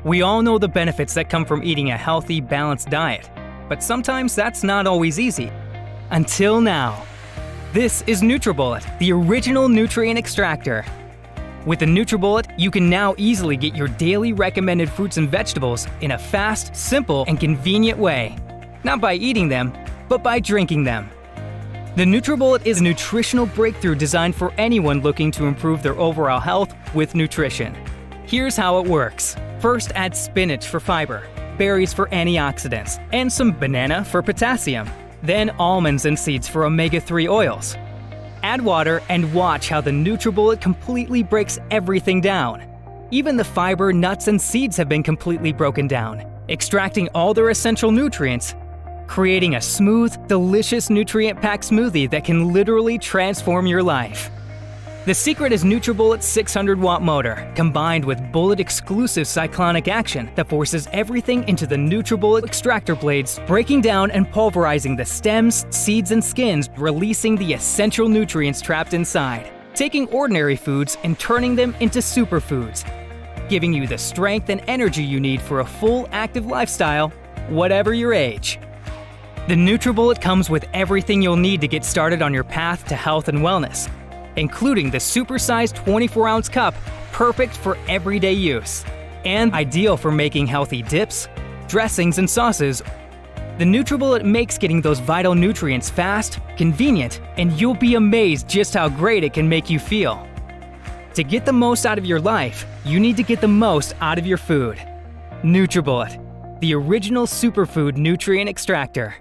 We all know the benefits that come from eating a healthy, balanced diet, but sometimes that's not always easy. Until now. This is NutriBullet, the original nutrient extractor. With the NutriBullet, you can now easily get your daily recommended fruits and vegetables in a fast, simple, and convenient way. Not by eating them, but by drinking them. The NutriBullet is a nutritional breakthrough designed for anyone looking to improve their overall health with nutrition. Here's how it works. First, add spinach for fiber, berries for antioxidants, and some banana for potassium. Then almonds and seeds for omega-3 oils. Add water and watch how the NutriBullet completely breaks everything down. Even the fiber, nuts, and seeds have been completely broken down, extracting all their essential nutrients, creating a smooth, delicious nutrient-packed smoothie that can literally transform your life. The secret is NutriBullet's 600-watt motor, combined with bullet-exclusive cyclonic action that forces everything into the NutriBullet extractor blades, breaking down and pulverizing the stems, seeds, and skins, releasing the essential nutrients trapped inside, taking ordinary foods and turning them into superfoods, giving you the strength and energy you need for a full, active lifestyle, whatever your age. The NutriBullet comes with everything you'll need to get started on your path to health and wellness, including the supersized 24-ounce cup, perfect for everyday use, and ideal for making healthy dips, dressings, and sauces. The NutriBullet makes getting those vital nutrients fast, convenient, and you'll be amazed just how great it can make you feel. To get the most out of your life, you need to get the most out of your food. NutriBullet, the original superfood nutrient extractor.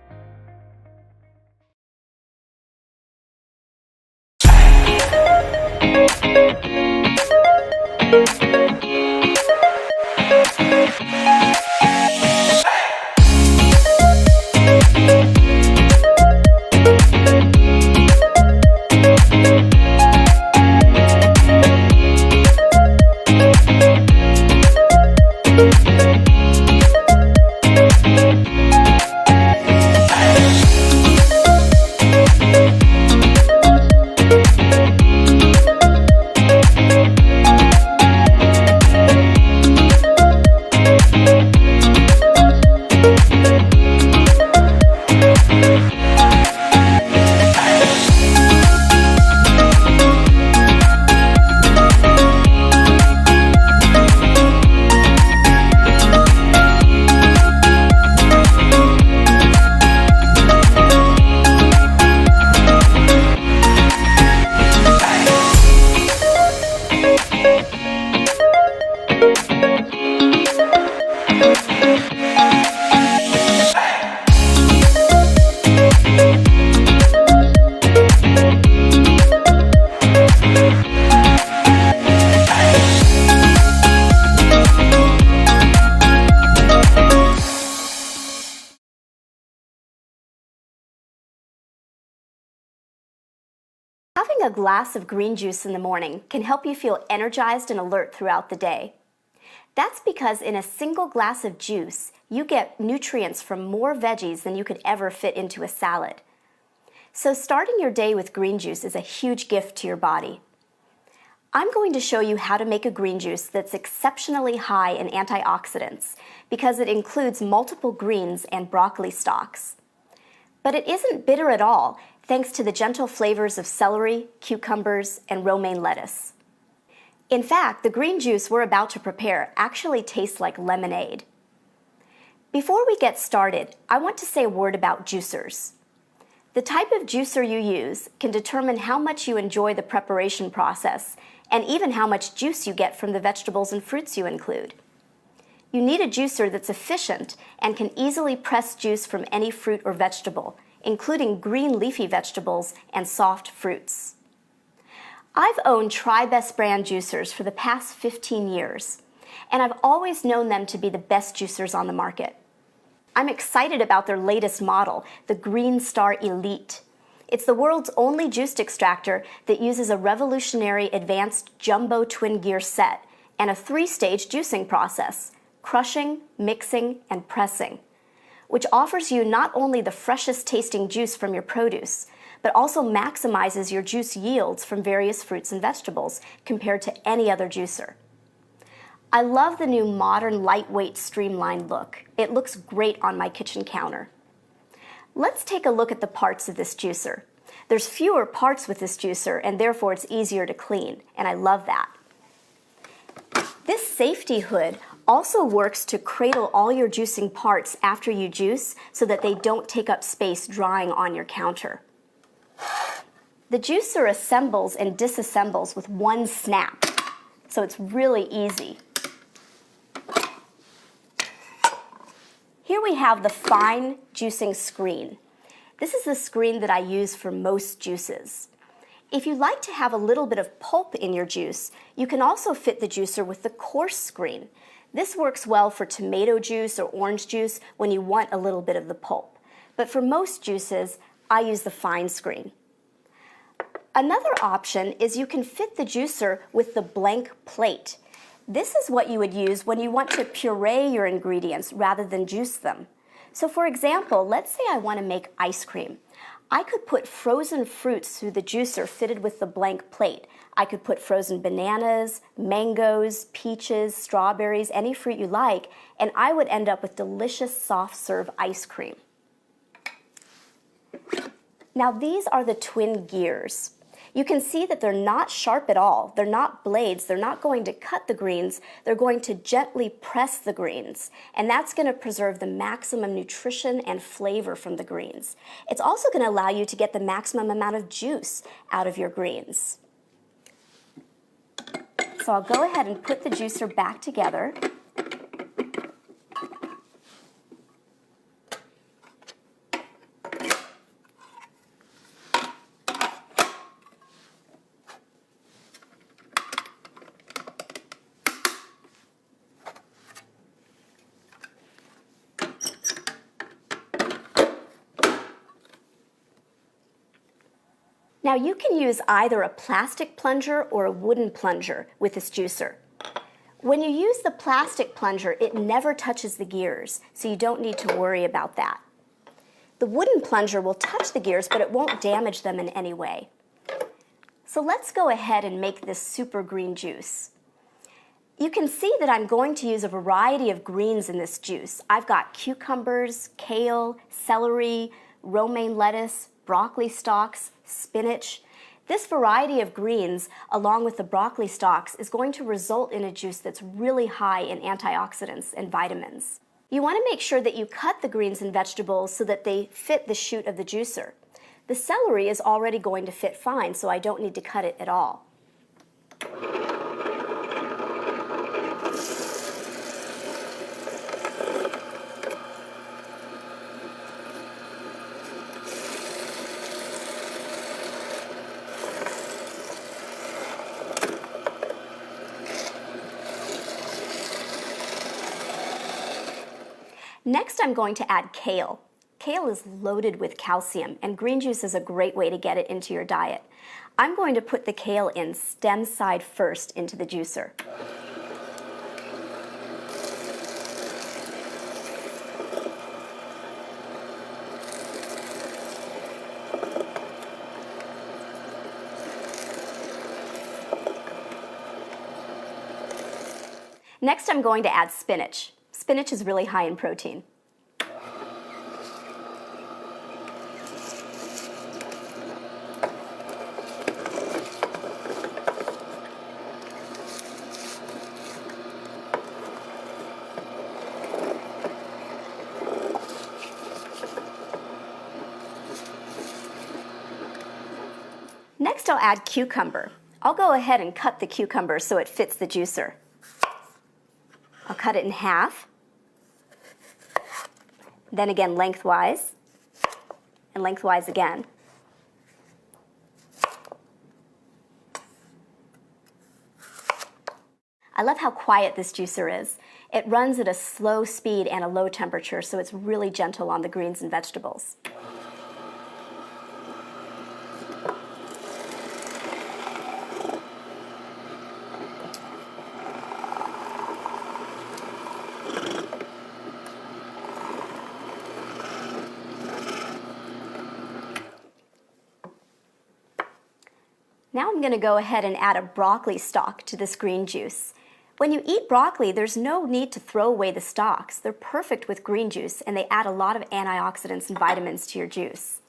Having a glass of green juice in the morning can help you feel energized and alert throughout the day. That's because in a single glass of juice, you get nutrients from more veggies than you could ever fit into a salad. So starting your day with green juice is a huge gift to your body. I'm going to show you how to make a green juice that's exceptionally high in antioxidants because it includes multiple greens and broccoli stalks. But it isn't bitter at all, thanks to the gentle flavors of celery, cucumbers, and romaine lettuce. In fact, the green juice we're about to prepare actually tastes like lemonade. Before we get started, I want to say a word about juicers. The type of juicer you use can determine how much you enjoy the preparation process and even how much juice you get from the vegetables and fruits you include. You need a juicer that's efficient and can easily press juice from any fruit or vegetable, including green leafy vegetables and soft fruits. I've owned TriBest brand juicers for the past 15 years, and I've always known them to be the best juicers on the market. I'm excited about their latest model, the Green Star Elite. It's the world's only juice extractor that uses a revolutionary advanced jumbo twin gear set and a 3-stage juicing process: crushing, mixing, and pressing, which offers you not only the freshest tasting juice from your produce, but also maximizes your juice yields from various fruits and vegetables compared to any other juicer. I love the new modern, lightweight, streamlined look. It looks great on my kitchen counter. Let's take a look at the parts of this juicer. There's fewer parts with this juicer, and therefore it's easier to clean, and I love that. This safety hood also works to cradle all your juicing parts after you juice so that they don't take up space drying on your counter. The juicer assembles and disassembles with one snap, so it's really easy. Here we have the fine juicing screen. This is the screen that I use for most juices. If you like to have a little bit of pulp in your juice, you can also fit the juicer with the coarse screen. This works well for tomato juice or orange juice when you want a little bit of the pulp. But for most juices, I use the fine screen. Another option is you can fit the juicer with the blank plate. This is what you would use when you want to puree your ingredients rather than juice them. So for example, let's say I want to make ice cream. I could put frozen fruits through the juicer fitted with the blank plate. I could put frozen bananas, mangoes, peaches, strawberries, any fruit you like, and I would end up with delicious soft serve ice cream. Now these are the twin gears. You can see that they're not sharp at all. They're not blades. They're not going to cut the greens. They're going to gently press the greens. And that's going to preserve the maximum nutrition and flavor from the greens. It's also going to allow you to get the maximum amount of juice out of your greens. So I'll go ahead and put the juicer back together. Now you can use either a plastic plunger or a wooden plunger with this juicer. When you use the plastic plunger, it never touches the gears, so you don't need to worry about that. The wooden plunger will touch the gears, but it won't damage them in any way. So let's go ahead and make this super green juice. You can see that I'm going to use a variety of greens in this juice. I've got cucumbers, kale, celery, romaine lettuce, broccoli stalks, spinach. This variety of greens, along with the broccoli stalks, is going to result in a juice that's really high in antioxidants and vitamins. You want to make sure that you cut the greens and vegetables so that they fit the chute of the juicer. The celery is already going to fit fine, so I don't need to cut it at all. Next, I'm going to add kale. Kale is loaded with calcium, and green juice is a great way to get it into your diet. I'm going to put the kale in stem side first into the juicer. Next, I'm going to add spinach. Spinach is really high in protein. Next, I'll add cucumber. I'll go ahead and cut the cucumber so it fits the juicer. I'll cut it in half, then again lengthwise, and lengthwise again. I love how quiet this juicer is. It runs at a slow speed and a low temperature, so it's really gentle on the greens and vegetables. Now I'm going to go ahead and add a broccoli stalk to this green juice. When you eat broccoli, there's no need to throw away the stalks. They're perfect with green juice, and they add a lot of antioxidants and vitamins to your juice.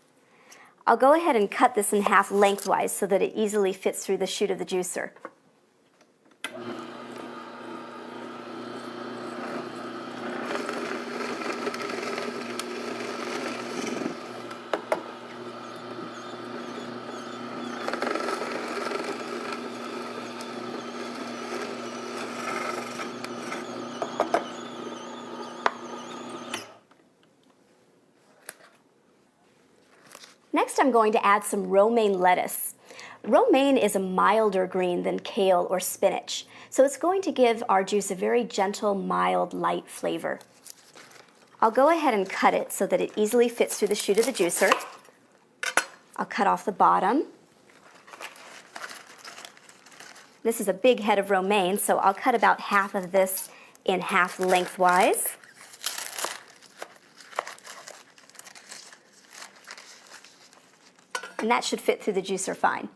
I'll go ahead and cut this in half lengthwise so that it easily fits through the chute of the juicer. Next, I'm going to add some romaine lettuce. Romaine is a milder green than kale or spinach, so it's going to give our juice a very gentle, mild, light flavor. I'll go ahead and cut it so that it easily fits through the chute of the juicer. I'll cut off the bottom. This is a big head of romaine, so I'll cut about half of this in half lengthwise. And that should fit through the juicer fine.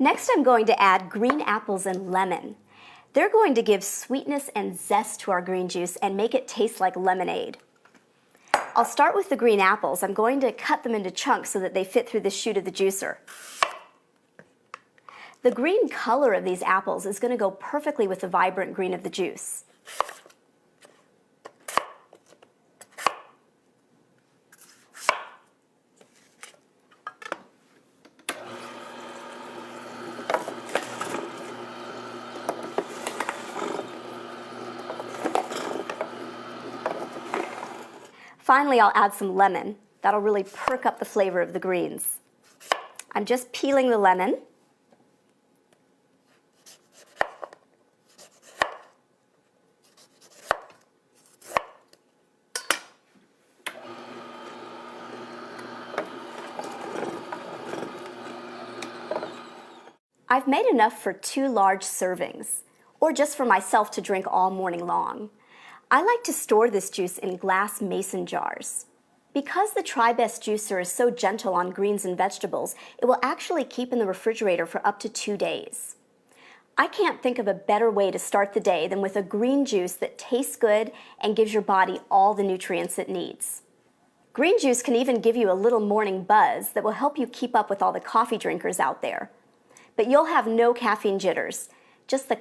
Next, I'm going to add green apples and lemon. They're going to give sweetness and zest to our green juice and make it taste like lemonade. I'll start with the green apples. I'm going to cut them into chunks so that they fit through the chute of the juicer. The green color of these apples is going to go perfectly with the vibrant green of the juice. Finally, I'll add some lemon. That'll really perk up the flavor of the greens. I'm just peeling the lemon. I've made enough for 2 large servings, or just for myself to drink all morning long. I like to store this juice in glass mason jars. Because the TriBest juicer is so gentle on greens and vegetables, it will actually keep in the refrigerator for up to 2 days. I can't think of a better way to start the day than with a green juice that tastes good and gives your body all the nutrients it needs. Green juice can even give you a little morning buzz that will help you keep up with all the coffee drinkers out there. But you'll have no caffeine jitters, just the